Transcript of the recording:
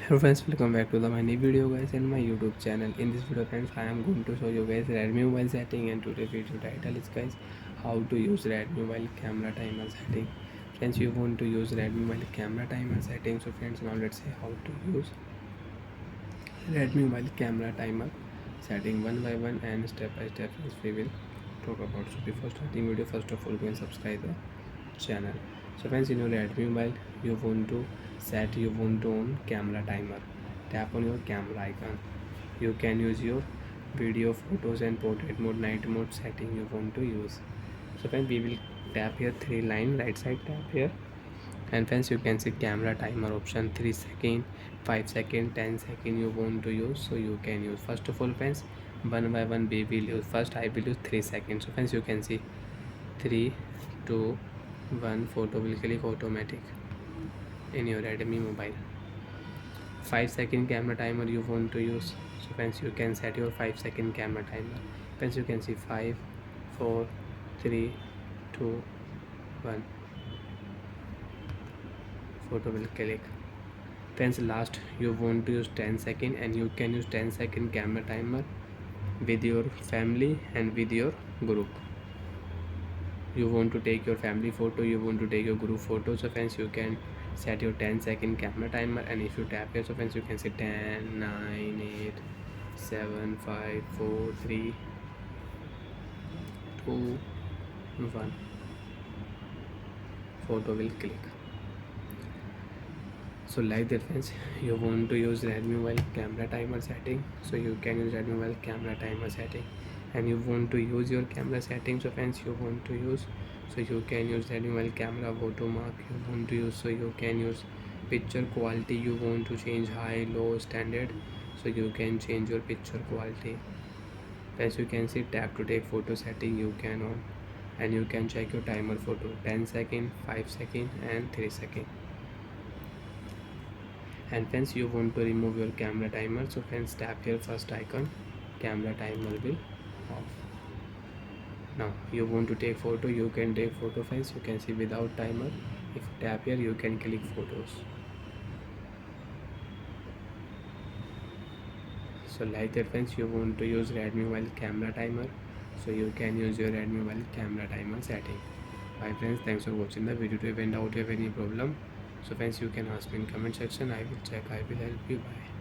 Hello friends, welcome back to my new video guys and my YouTube channel. In this video friends, I am going to show you guys Redmi mobile setting, and today's video title is guys how to use Redmi mobile camera timer setting. Friends, you want to use Redmi mobile camera timer setting. So friends, now let's see how to use Redmi mobile camera timer setting one by one and step by step. Friends, we will talk about. So before starting video, first of all go and subscribe the channel. So friends, in your Redmi mobile you want to on camera timer. Tap on your camera icon. You can use your video, photos and portrait mode, night mode setting you want to use. So friends, we will tap here three line right side, tap here, and friends you can see camera timer option 3 second, 5 second, 10 second you want to use. So you can use first of all friends, one by one we will use. First I will use 3 seconds. So friends, you can see 3 2 1 photo will click automatic in your Redmi mobile. 5 second camera timer you want to use. So friends, you can set your 5 second camera timer. Friends, you can see 5 4 3 2 1 photo will click. Friends, last you want to use 10 second, and you can use 10 second camera timer with your family and with your group. You want to take your family photo, you want to take your group photo. So friends, you can set your 10 second camera timer, and if you tap here, so friends, you can see 10 9 8 7 5 4 3 2 1 photo will click. So like that friends, you want to use Redmi mobile camera timer setting, so you can use Redmi mobile camera timer setting. And you want to use your camera setting, so friends, you want to use, so you can use Redmi mobile camera watermark you want to use. So you can use picture quality, you want to change high, low, standard, so you can change your picture quality. As you can see, tap to take photo setting you can on, and you can check your timer photo 10 second, 5 second and 3 second. And friends, you want to remove your camera timer, so friends, tap here first icon, camera timer will off. Now you want to take photo, you can take photo. Friends, you can see without timer, if you tap here you can click photos. So like that friends, you want to use Redmi mobile camera timer, so you can use your Redmi mobile camera timer setting. Bye friends, thanks for watching the video. If you have any problem, so friends, you can ask me in comment section, I will check, I will help you. Bye.